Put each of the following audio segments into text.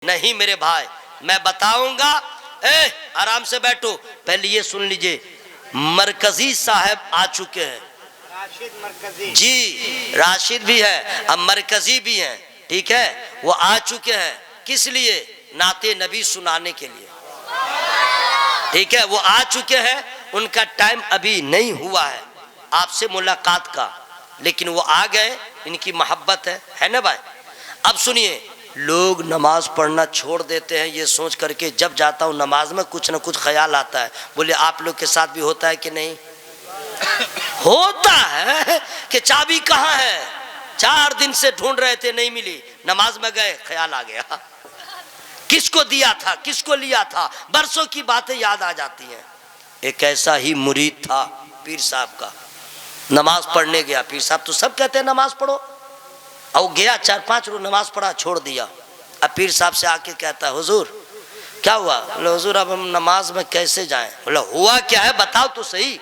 نہیں میرے بھائی، میں بتاؤں گا. آرام سے بیٹھو. پہلے یہ سن لیجئے، مرکزی صاحب آ چکے ہیں. راشد مرکزی جی راشد بھی ہے، اب مرکزی بھی ہیں. ٹھیک ہے، وہ آ چکے ہیں. کس لیے؟ نعت نبی سنانے کے لیے. ٹھیک ہے، وہ آ چکے ہیں. ان کا ٹائم ابھی نہیں ہوا ہے آپ سے ملاقات کا، لیکن وہ آ گئے. ان کی محبت ہے نا بھائی. اب سنیے، لوگ نماز پڑھنا چھوڑ دیتے ہیں یہ سوچ کر کے جب جاتا ہوں نماز میں کچھ نہ کچھ خیال آتا ہے. بولے آپ لوگ کے ساتھ بھی ہوتا ہے کہ نہیں؟ ہوتا ہے کہ چابی کہاں ہے، 4 دن سے ڈھونڈ رہے تھے نہیں ملی، نماز میں گئے خیال آ گیا کس کو دیا تھا، کس کو لیا تھا، برسوں کی باتیں یاد آ جاتی ہیں. ایک ایسا ہی مرید تھا پیر صاحب کا، نماز پڑھنے گیا. پیر صاحب تو سب کہتے ہیں نماز پڑھو، اور گیا 4-5 روز نماز پڑھا چھوڑ دیا. اب پیر صاحب سے آ کے کہتا ہے حضور کیا ہوا؟ بولے حضور اب ہم نماز میں کیسے جائیں؟ بولے ہوا کیا ہے بتاؤ تو صحیح.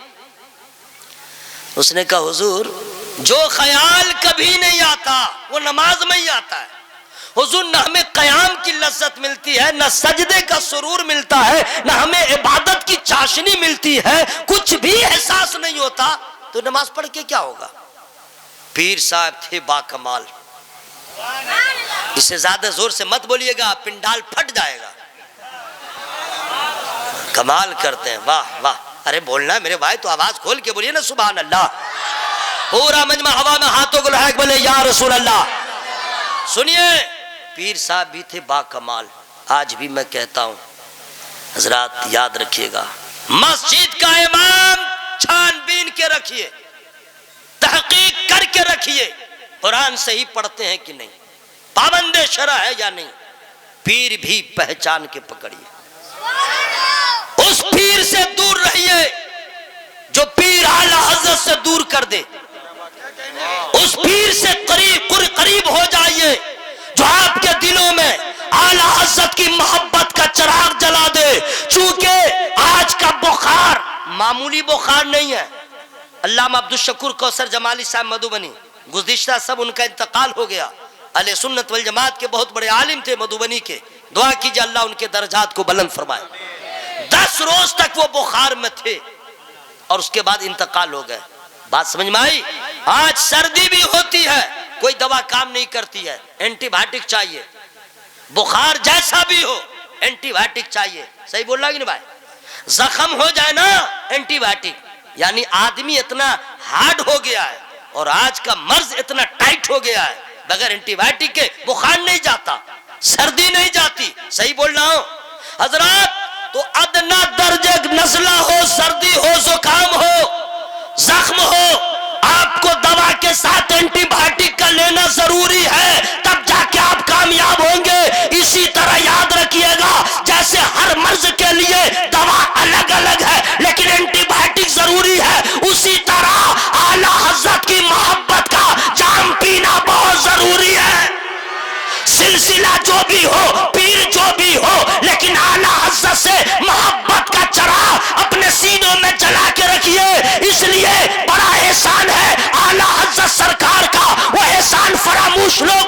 اس نے کہا حضور جو خیال کبھی نہیں آتا وہ نماز میں ہی آتا ہے. حضور نہ ہمیں قیام کی لذت ملتی ہے، نہ سجدے کا سرور ملتا ہے، نہ ہمیں عبادت کی چاشنی ملتی ہے، کچھ بھی احساس نہیں ہوتا، تو نماز پڑھ کے کیا ہوگا؟ پیر صاحب تھے با کمال. اسے زیادہ زور سے مت بولیے گا، پنڈال پھٹ جائے گا. کمال کرتے ہیں، واہ واہ. ارے بولنا ہے میرے بھائی تو آواز کھول کے بولیے نا سبحان اللہ. پورا مجمع ہوا میں ہاتھوں کو لہا کے بولے یا رسول اللہ. سنیے، پیر صاحب بھی تھے با کمال. آج بھی میں کہتا ہوں حضرات یاد رکھیے گا، مسجد کا امام چھان بین کے رکھیے، تحقیق کر کے رکھیے قرآن صحیح پڑھتے ہیں کہ نہیں، پابند شرع ہے یا نہیں. پیر بھی پہچان کے پکڑیے، اس پیر سے دور رہیے جو پیر اعلیٰ حضرت سے دور کر دے. اس پیر سے قریب ہو جائیے جو آپ کے دلوں میں اعلیٰ حضرت کی محبت کا چراغ جلا دے. چونکہ آج کا بخار معمولی بخار نہیں ہے. علامہ عبدالشکور کوثر جمالی صاحب مدھوبنی، گزشتہ سب ان کا انتقال ہو گیا. اہل سنت والجماعت کے بہت بڑے عالم تھے مدھوبنی کے. دعا کیجئے اللہ ان کے درجات کو بلند فرمائے. 10 روز تک وہ بخار میں تھے اور اس کے بعد انتقال ہو گئے. بات سمجھ میں آئی؟ آج سردی بھی ہوتی ہے، کوئی دوا کام نہیں کرتی ہے، اینٹی بائیوٹک چاہیے. بخار جیسا بھی ہو اینٹی بائیوٹک چاہیے. صحیح بول رہا کہ نہیں بھائی؟ زخم ہو جائے نا اینٹی بائیوٹک. یعنی آدمی اتنا ہارڈ ہو گیا ہے اور آج کا مرض اتنا ٹائٹ ہو گیا ہے، بغیر اینٹی بائیوٹک کے بخار نہیں جاتا، سردی نہیں جاتی. صحیح بول رہا ہوں حضرات؟ تو ادنا درجہ نزلہ ہو، سردی ہو، زکام ہو، زخم ہو، آپ کو دوا کے ساتھ اینٹی بائیوٹک کا لینا ضروری ہے، تب جا کے آپ کامیاب ہوں گے. اسی طرح یاد رکھیے گا، جیسے ہر مرض کے لیے دوا الگ الگ ہے لیکن اینٹی بائیوٹک ضروری ہے، اسی طرح اعلیٰ حضرت کی محبت کا جام پینا بہت ضروری ہے. سلسلہ جو بھی ہو، پیر جو بھی ہو، لیکن اعلیٰ حضرت سے محبت کا چراغ اپنے سینوں میں جلا کے رکھیے. اس لیے بڑا احسان ہے اعلیٰ حضرت سرکار کا، وہ احسان فراموش لوگ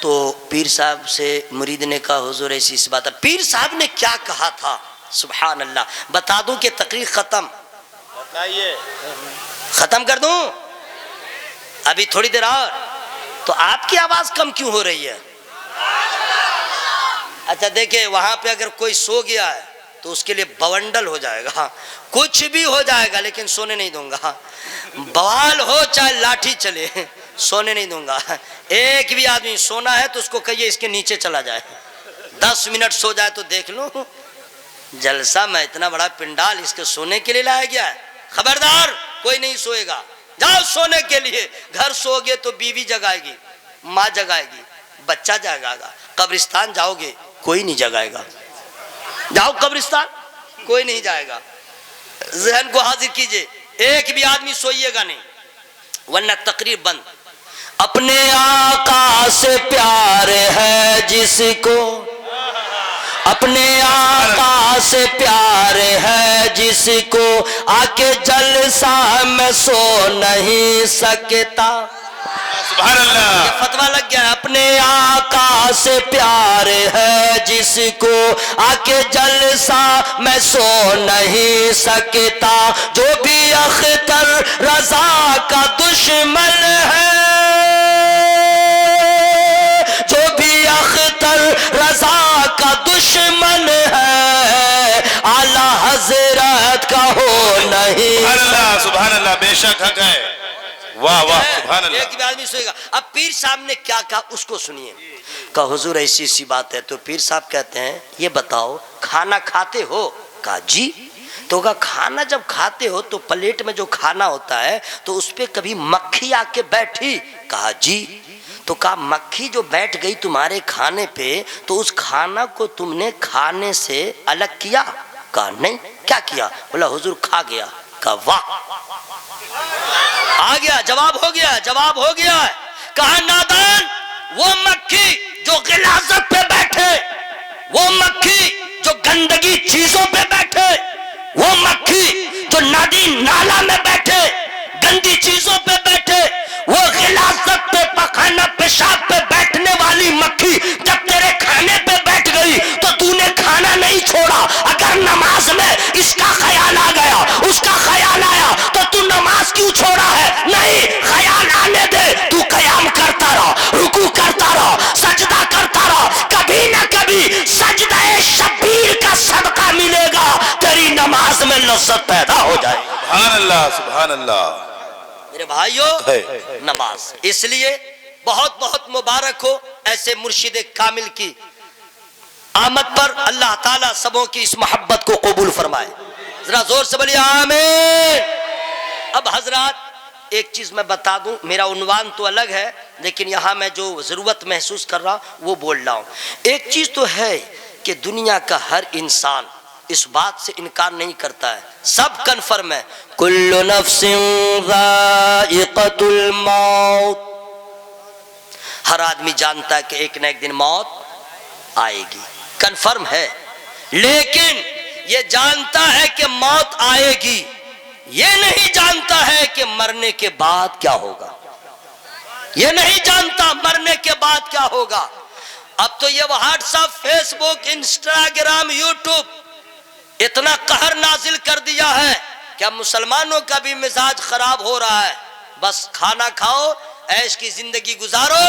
تو پیر صاحب سے مرید نے کہا حضور ایسی اس بات ہے. پیر صاحب نے کیا کہا تھا؟ سبحان اللہ. بتا دوں کہ تقریر ختم کر دوں؟ ابھی تھوڑی دیر اور. تو آپ کی آواز کم کیوں ہو رہی ہے؟ اچھا دیکھیں وہاں پہ اگر کوئی سو گیا ہے تو اس کے لیے بونڈل ہو جائے گا, کچھ بھی ہو جائے گا, لیکن سونے نہیں دوں گا. بوال ہو چاہے لاٹھی چلے, سونے نہیں دوں گا. ایک بھی آدمی سونا ہے تو اس کو کہیے اس کے نیچے چلا جائے, 10 منٹ سو جائے تو دیکھ لوں. جلسہ میں اتنا بڑا پنڈال اس کے سونے کے لیے لایا گیا ہے. خبردار کوئی نہیں سوئے گا, جاؤ سونے کے لیے. گھر سو گے تو بیوی جگائے گی, ماں جگائے گی, بچہ جگائے گا. قبرستان جاؤ گے کوئی نہیں جگائے گا. جاؤ قبرستان کوئی نہیں جائے گا. ذہن کو حاضر کیجئے, ایک بھی آدمی سوئیے گا نہیں ورنہ تقریر بند. اپنے آقا سے پیار ہے جس کو, اپنے آقا سے پیار ہے جس کو, آ کے جلسہ میں سو نہیں سکتا. سبحان اللہ. یہ فتویٰ لگ گیا ہے. اپنے آقا سے پیار ہے جس کو, آ کے جلسہ میں سو نہیں سکتا. جو بھی اختر رضا کا دشمن ہے, جو بھی اختر رضا کا دشمن ہے, اعلیٰ حضرت کا ہو نہیں. سبحان اللہ, سبحان اللہ, بے شک حق ہے. واہ واہ, سبحان اللہ. ایک بھی آدمی سوئے گا. اب پیر صاحب نے کیا کہا اس کو سنیے. کہا حضور ایسی ایسی بات ہے. تو پیر صاحب کہتے ہیں یہ بتاؤ کھانا کھاتے ہو؟ کہا جی. تو کہا کھانا جب کھاتے ہو تو پلیٹ میں جو کھانا ہوتا ہے تو اس پہ کبھی مکھی آ کے بیٹھی؟ کہا جی. تو کہا مکھی جو بیٹھ گئی تمہارے کھانے پہ تو اس کھانا کو تم نے کھانے سے الگ کیا؟ کہا نہیں. کیا کیا؟ بولا حضور کھا گیا. کہا واہ, آ گیا, جواب ہو گیا, جواب ہو گیا. کہا نادان, وہ مکھی جو غلاظت پہ بیٹھے, وہ مکھی جو گندگی چیزوں پہ بیٹھے, وہ مکھی جو ندی نالا میں بیٹھے, گندی چیزوں پہ بیٹھے, وہ غلاظت پہ پخانہ پیشاب پہ بیٹھنے والی مکھی جب تیرے کھانے پہ بیٹھ گئی تو تو نے کھانا نہیں چھوڑا. اگر نماز میں اس کا خیال آ گیا, اس کا خیال آیا تو تو نماز کیوں چھوڑا ہے؟ نہیں, خیال آنے دے. تو قیام کرتا رہا, رکوع کرتا رہا, سجدہ کرتا رہا, کبھی نہ کبھی سجدہ شبیر کا صدقہ ملے گا, تیری نماز میں لذت پیدا ہو جائے. سبحان اللہ, سبحان اللہ. میرے بھائیو, نماز اس لیے بہت بہت مبارک ہو ایسے مرشد کامل کی آمد پر. اللہ تعالیٰ سبوں کی اس محبت کو قبول فرمائے. ذرا زور سے بولیے آمین. اب حضرات ایک چیز میں بتا دوں, میرا عنوان تو الگ ہے لیکن یہاں میں جو ضرورت محسوس کر رہا وہ بول رہا ہوں. ایک چیز تو ہے کہ دنیا کا ہر انسان اس بات سے انکار نہیں کرتا ہے, سب کنفرم ہے, کل نفس ذائقۃ الموت. ہر آدمی جانتا ہے کہ ایک نہ ایک دن موت آئے گی, کنفرم ہے. لیکن یہ جانتا ہے کہ موت آئے گی, یہ نہیں جانتا ہے کہ مرنے کے بعد کیا ہوگا. یہ نہیں جانتا مرنے کے بعد کیا ہوگا. اب تو یہ واٹس ایپ, فیس بک, انسٹاگرام, یوٹیوب اتنا قہر نازل کر دیا ہے کہ اب مسلمانوں کا بھی مزاج خراب ہو رہا ہے. بس کھانا کھاؤ, عیش کی زندگی گزارو,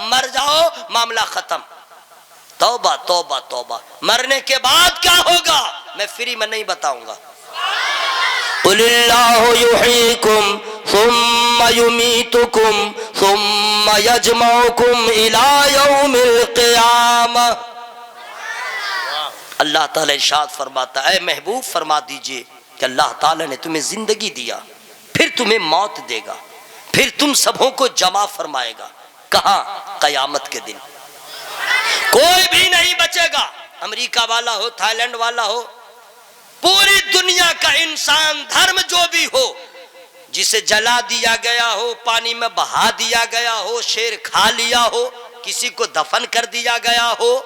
مر جاؤ, معاملہ ختم. توبہ توبہ توبہ. مرنے کے بعد کیا ہوگا میں فری میں نہیں بتاؤں گا. قل اللہ یحییکم ثم یمیتکم ثم یجمعکم الی یوم القیامہ. اللہ تعالیٰ ارشاد فرماتا ہے, اے محبوب فرما دیجئے کہ اللہ تعالیٰ نے تمہیں زندگی دیا, پھر تمہیں موت دے گا, پھر تم سبوں کو جمع فرمائے گا. کہاں؟ قیامت کے دن. کوئی بھی نہیں بچے گا, امریکہ والا ہو, تھائی لینڈ والا ہو, پوری دنیا کا انسان دھرم جو بھی ہو, جسے جلا دیا گیا ہو, پانی میں بہا دیا گیا ہو, شیر کھا لیا ہو, کسی کو دفن کر دیا گیا ہو,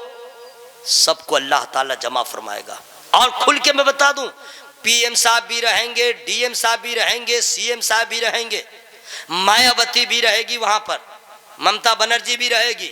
سب کو اللہ تعالیٰ جمع فرمائے گا. اور کھل کے میں بتا دوں, پی ایم صاحب بھی رہیں گے, ڈی ایم صاحب بھی رہیں گے, سی ایم صاحب بھی رہیں گے, مایاوتی بھی رہے گی وہاں پر, ممتا بنرجی بھی رہے گی,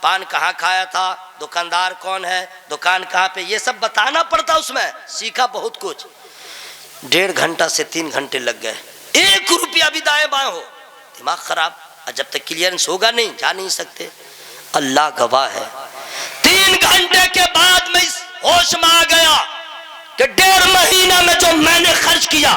پان کہاں کھایا تھا، دکاندار کون ہے، دکان کہاں پہ، یہ سب بتانا پڑتا اس میں. سیکھا بہت کچھ. 1.5 گھنٹہ سے 3 گھنٹے لگ گئے. 1 روپیہ بھی دائیں بائیں ہو دماغ خراب. اور جب تک کلیئرنس ہوگا نہیں جا نہیں سکتے. اللہ گواہ ہے. 3 گھنٹے کے بعد میں اس ہوش میں آ گیا کہ 1.5 مہینہ میں جو میں نے خرچ کیا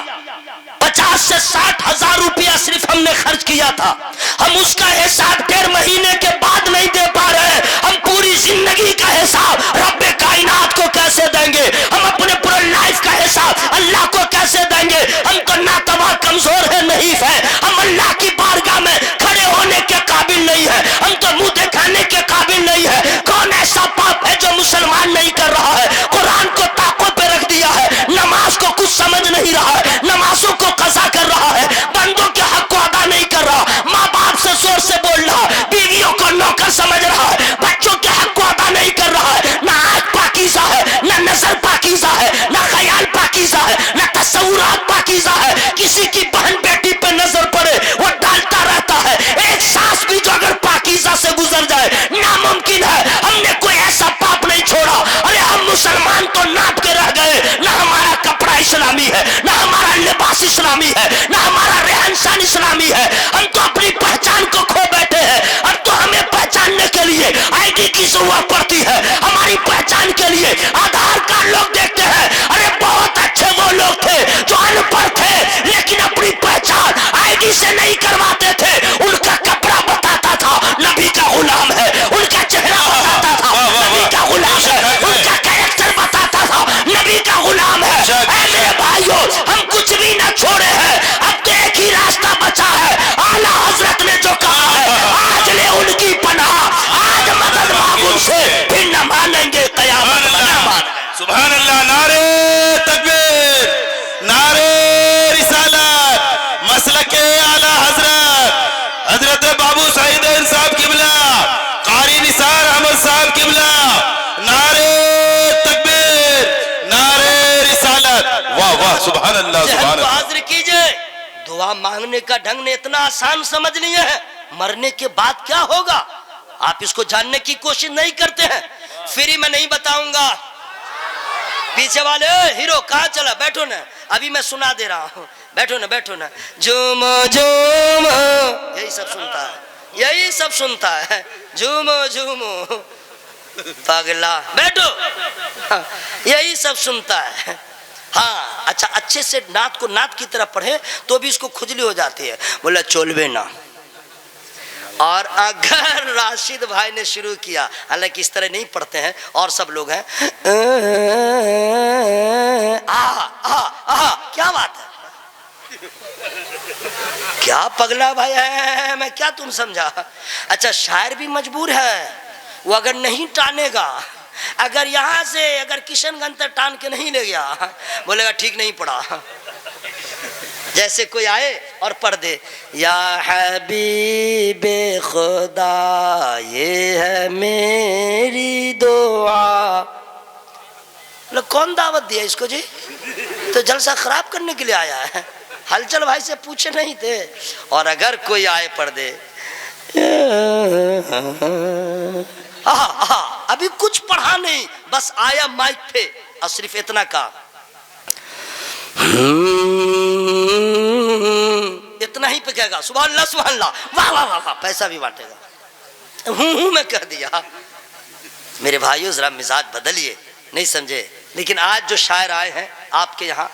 50 سے 60 ہزار روپیہ صرف ہم نے خرچ کیا تھا. ہم اس کا حساب 1.5 مہینے کے بعد نہیں دے پا رہے. ہم پوری زندگی کا حساب رب کائنات کو کیسے دیں گے؟ ہم اپنے پورے لائف کا حساب اللہ کو کیسے دیں گے؟ ہم تو ناتواں کمزور ہے، نہیں ہے. ہم اللہ کی بارگاہ میں کھڑے ہونے کے قابل نہیں ہے. ہم تو منہ دکھانے کے قابل نہیں ہے. کون ایسا پاپ ہے جو مسلمان نہیں کر رہا ہے؟ قرآن کو طاقت پہ رکھ دیا ہے، نماز کو کچھ سمجھ نہیں رہا ہے، نمازوں کو قضا کر رہا ہے، بندوں کے حق کو ادا نہیں کر رہا، ماں باپ سے زور سے بول رہا، بیویوں کو نوکر سمجھ رہا ہے، بچوں کے حق کو ادا نہیں کر رہا ہے. نہ آنکھ پاکیزہ ہے، نہ نظر پاکیزہ ہے، نہ خیال پاکیزہ ہے، نہ تصورات پاکیزہ ہے. کسی کی بہن بیٹی پہ نظر پڑے وہ ڈالتا رہتا ہے. ایک سانس بھی جو اگر پاکیزہ سے گزر جائے ناممکن ہے. ہم نے کوئی ایسا پاپ نہیں چھوڑا. ارے ہم مسلمان تو ناپ کے رہ گئے. نہ ہمارا کپڑا اسلامی ہے، نہ ہمارا لباس اسلامی ہے، نہ ہمارا رہن سہن اسلامی ہے. ہم تو اپنی پہچان کو کھو بیٹھے ہیں. اب تو ہمیں پہچاننے کے لیے آئی ڈی کی ضرورت پڑتی ہے. ہماری پہچان کے لیے آدھار کارڈ لوگ دیکھتے ہیں. ارے بہت اچھے وہ لوگ تھے جو ان پڑھ تھے لیکن اپنی پہچان آئی ڈی سے نہیں کرواتے تھے. ان کا کپڑا بتاتا تھا نبی کا غلام ہے، ان کا چہرہ بتاتا تھا نبی کا غلام ہے، ان کا کیریکٹر بتاتا تھا نبی کا غلام ہے. اے میرے بھائیو، ہم کچھ بھی نہ چھوڑے ہیں. اب تو ایک ہی راستہ بچا ہے. اعلیٰ حضرت نے جو کہا ہے آج لے ان کی پناہ، آج مدد مانگ ان سے، پھر نہ مانیں گے قیامت میں نہ مانیں. سبحان اللہ. نعرے تکبیر، نعرے رسالت، مسلک اعلیٰ حضرت حضرت بابو سعید صاحب قبلہ، قاری نثار احمد صاحب قبلہ. نعرے تکبیر، نعرے رسالت. واہ واہ، سبحان اللہ، سبحان ذہن کو اللہ. حاضر کیجئے. دعا مانگنے کا ڈھنگ نے اتنا آسان سمجھ لیا ہے، مرنے کے بعد کیا ہوگا آپ اس کو جاننے کی کوشش نہیں کرتے ہیں. فری میں نہیں بتاؤں گا. پیچھے والے ہیرو کہاں چلا؟ بیٹھو نا، ابھی میں سنا دے رہا ہوں. بیٹھو نا بیٹھو نا. جھومو جھومو، یہی سب سنتا ہے، یہی سب سنتا ہے. جھومو جھومو پاگلا، بیٹھو. یہی سب سنتا ہے. ہاں اچھا، اچھے سے نعت کو نعت کی طرح پڑھے تو بھی اس کو کھجلی ہو جاتی ہے. بولا چولوے نا. اور اگر راشد بھائی نے شروع کیا، حالانکہ اس طرح نہیں پڑھتے ہیں اور سب لوگ ہیں، کیا بات ہے، کیا پگلا بھائی ہے، میں کیا تم سمجھا. اچھا شاعر بھی مجبور ہے، وہ اگر نہیں ٹانے گا، اگر یہاں سے اگر کشن گنج تک ٹان کے نہیں لے گیا، بولے گا ٹھیک نہیں پڑھا. جیسے کوئی آئے اور پڑھ دے، یا حبیب خدا یہ ہے میری دعا. کون دعوت دیا اس کو جی؟ تو جلسہ خراب کرنے کے لیے آیا ہے. ہلچل بھائی سے پوچھے نہیں تھے. اور اگر کوئی آئے پڑھ دے، ابھی کچھ پڑھا نہیں، بس آیا مائک پہ اور صرف اتنا کہا، اتنا ہی پہ کہے گا سبحان اللہ سبحان اللہ، واہ واہ واہ، پیسہ بھی بانٹے گا. میں کہہ دیا. میرے بھائیو ذرا مزاج بدلیے، نہیں سمجھے. لیکن آج جو شاعر آئے ہیں آپ کے یہاں،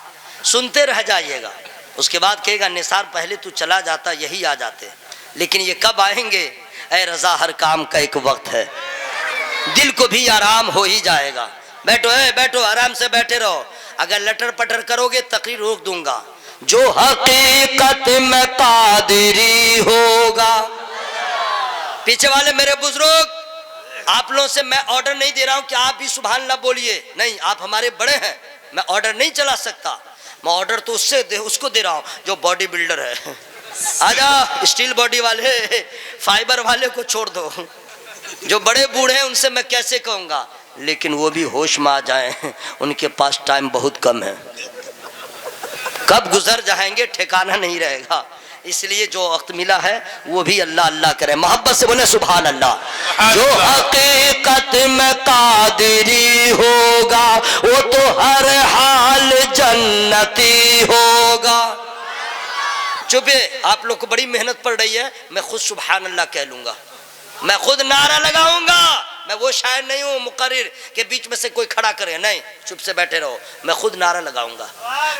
سنتے رہ جائیے گا. اس کے بعد کہے گا نثار پہلے تو چلا جاتا، یہی آ جاتے. لیکن یہ کب آئیں گے؟ اے رضا ہر کام کا ایک وقت ہے، دل کو بھی آرام ہو ہی جائے گا. بیٹھو بیٹھو، آرام سے بیٹھے رہو. اگر لٹر پٹر کرو گے تقریر روک دوں گا. جو حقیقت میں قادری ہوگا. پیچھے والے میرے بزرگ، آپ لوگوں سے میں آرڈر نہیں دے رہا ہوں کہ آپ بھی سبحان اللہ بولیے، نہیں، آپ ہمارے بڑے ہیں، میں آرڈر نہیں چلا سکتا. میں آرڈر تو اس کو دے رہا ہوں جو باڈی بلڈر ہے. آجا اسٹیل باڈی والے، فائبر والے کو چھوڑ دو. جو بڑے بوڑھے ہیں ان سے میں کیسے کہوں گا، لیکن وہ بھی ہوش میں آ جائیں، ان کے پاس ٹائم بہت کم ہے. کب گزر جائیں گے ٹھکانہ نہیں رہے گا. اس لیے جو وقت ملا ہے وہ بھی اللہ اللہ کرے، محبت سے بولے سبحان اللہ۔ جو حقیقت میں قادری ہوگا وہ تو ہر حال جنتی ہوگا۔ چپے، آپ لوگ کو بڑی محنت پڑ رہی ہے، میں خود سبحان اللہ کہہ لوں گا، میں خود نعرہ لگاؤں گا۔ میں وہ شاعر نہیں ہوں مقرر کہ بیچ میں سے کوئی کھڑا کرے، نہیں، چپ سے بیٹھے رہو۔ میں خود نعرہ لگاؤں گا،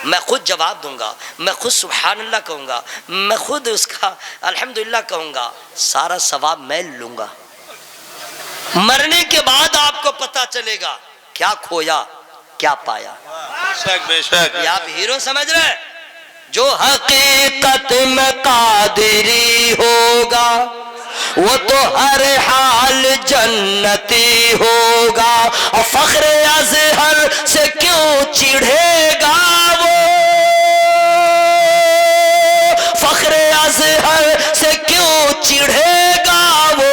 میں خود جواب دوں گا، میں خود سبحان اللہ کہوں گا، میں خود اس کا الحمدللہ کہوں گا، سارا ثواب میں لوں گا۔ مرنے کے بعد آپ کو پتا چلے گا کیا کھویا کیا پایا۔ بے شک یہ آپ ہیرو سمجھ رہے؟ جو حقیقت میں قادری ہوگا وہ تو ہر حال جنتی ہوگا، اور فخر اظہر سے کیوں چڑھے گا وہ، فخر اظہر سے کیوں چڑھے گا وہ،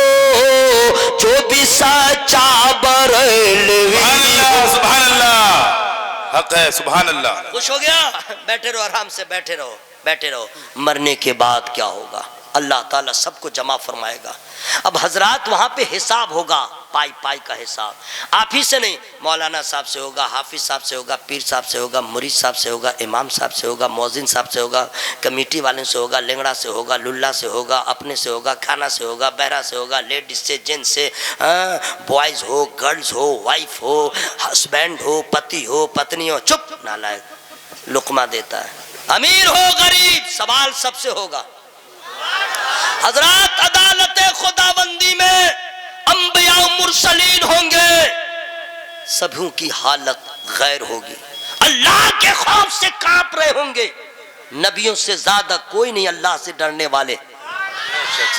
جو بھی سچا بریلوی ہو۔ سبحان اللہ، حق ہے، سبحان اللہ۔ خوش ہو گیا؟ بیٹھے رہو، آرام سے بیٹھے رہو، بیٹھے رہو۔ مرنے کے بعد کیا ہوگا؟ اللہ تعالیٰ سب کو جمع فرمائے گا۔ اب حضرات وہاں پہ حساب ہوگا، پائی پائی کا حساب، آپ ہی سے نہیں، مولانا صاحب سے ہوگا، حافظ صاحب سے ہوگا، پیر صاحب سے ہوگا، مرید صاحب سے ہوگا، امام صاحب سے ہوگا، مؤذن صاحب سے ہوگا، کمیٹی والوں سے ہوگا، لنگڑا سے ہوگا، للہ سے ہوگا، اپنے سے ہوگا، کھانا سے ہوگا، بہرا سے ہوگا، لیڈیز سے، جن سے، بوائز ہو، گرلز ہو، وائف ہو، ہسبینڈ ہو، پتی ہو، پتنی ہو۔ چپ، نالائق، لقمہ دیتا ہے، امیر ہو غریب، سوال سب سے ہوگا۔ حضرات عدالت خداوندی میں انبیاء و مرسلین ہوں گے، سبھوں کی حالت غیر ہوگی، اللہ کے خوف سے کانپ رہے ہوں گے۔ نبیوں سے زیادہ کوئی نہیں اللہ سے ڈرنے والے،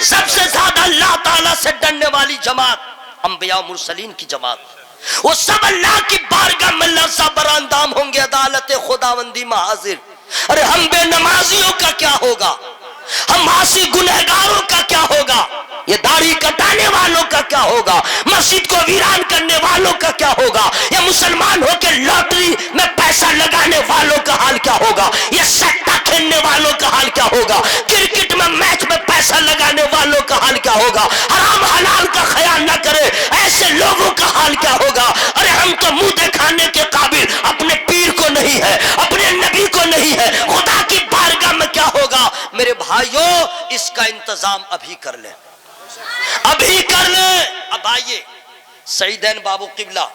سب سے زیادہ اللہ تعالیٰ سے ڈرنے والی جماعت انبیاء و مرسلین کی جماعت، وہ سب اللہ کی بارگاہ میں لرزہ براندام ہوں گے، عدالت خداوندی میں حاضر۔ ارے ہم بے نمازیوں کا کیا ہوگا؟ ہم عاصی گنہگاروں کا کیا ہوگا؟ یہ داڑھی کٹانے والوں کا کیا ہوگا؟ مسجد کو ویران کرنے والوں کا کیا ہوگا؟ یہ مسلمان ہو کے لاٹری میں پیسہ لگانے والوں کا حال کیا ہوگا؟ یہ سٹہ کھیلنے والوں کا حال کیا ہوگا؟ کرکٹ میں میچ میں پیسہ لگانے والوں کا حال کیا ہوگا؟ حرام حلال کا خیال نہ کرے ایسے لوگوں کا حال کیا ہوگا؟ ارے ہم تو منہ دکھانے کے قابل اپنے پیر کو نہیں ہے، اپنے نبی کو نہیں ہے، خدا کی بارگاہ میں کیا ہوگا؟ میرے بھائیوں، اس کا انتظام ابھی کر لیں، ابھی کر لیں۔ اب آئیے سعیدین بابو قبلہ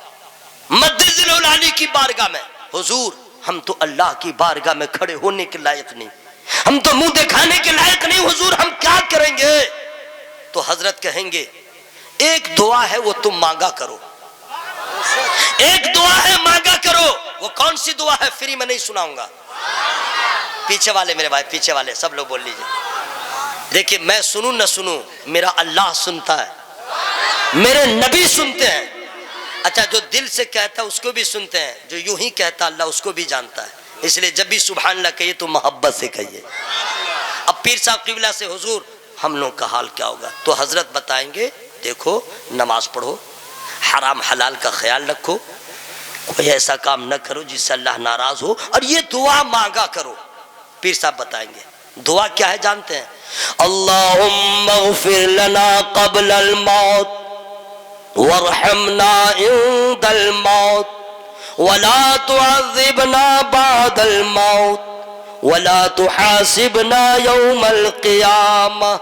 مدد ذوالعالی کی بارگاہ میں، حضور ہم تو اللہ کی بارگاہ میں کھڑے ہونے کے لائق نہیں، ہم تو منہ دکھانے کے لائق نہیں، حضور ہم کیا کریں گے؟ تو حضرت کہیں گے ایک دعا ہے وہ تم مانگا کرو، ایک دعا ہے مانگا کرو۔ وہ کون سی دعا ہے؟ فری میں نہیں سناؤں گا، پیچھے والے میرے بھائی، پیچھے والے سب لوگ بول لیجئے۔ دیکھیں میں سنوں نہ سنوں، میرا اللہ سنتا ہے، میرے نبی سنتے ہیں۔ اچھا جو دل سے کہتا ہے اس کو بھی سنتے ہیں، جو یوں ہی کہتا اللہ اس کو بھی جانتا ہے، اس لیے جب بھی سبحان اللہ کہیے تو محبت سے کہیے۔ اب پیر صاحب قبلہ سے حضور ہم لوگ کا حال کیا ہوگا؟ تو حضرت بتائیں گے دیکھو نماز پڑھو، حرام حلال کا خیال رکھو، کوئی ایسا کام نہ کرو جس سے اللہ ناراض ہو، اور یہ دعا مانگا کرو۔ پیر صاحب بتائیں گے دعا کیا ہے جانتے ہیں؟ اللہم اغفر لنا قبل الموت وارحمنا عند الموت ولا تعذبنا بعد الموت ولا تحاسبنا يوم القيامة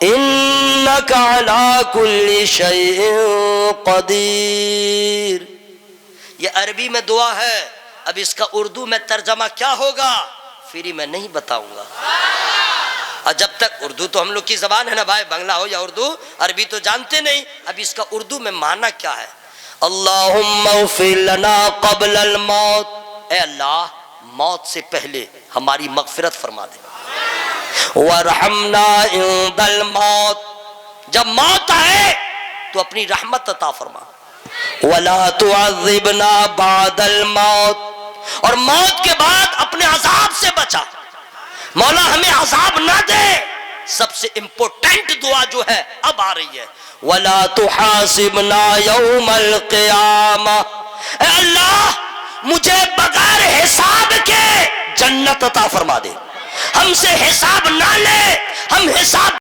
انك على كل شيء قدير۔ یہ عربی میں دعا ہے، اب اس کا اردو میں ترجمہ کیا ہوگا فری میں نہیں بتاؤں گا، اور جب تک اردو تو ہم لوگ کی زبان ہے نا بھائی، بنگلہ ہو یا اردو، عربی تو جانتے نہیں، اب اس کا اردو میں معنی کیا ہے؟ اللہم اغفر لنا قبل الموت، اے اللہ موت سے پہلے ہماری مغفرت فرما دے، وارحمنا عند الموت، جب موت آئے تو اپنی رحمت عطا فرما، ولا تعذبنا بعد الموت، اور موت کے بعد اپنے عذاب سے بچا، مولا ہمیں عذاب نہ دے۔ سب سے امپورٹنٹ دعا جو ہے اب آ رہی ہے، وَلَا تُحَاسِبْنَا يَوْمَ الْقِيَامَةِ، اے اللہ مجھے بغیر حساب کے جنت عطا فرما دے، ہم سے حساب نہ لے، ہم حساب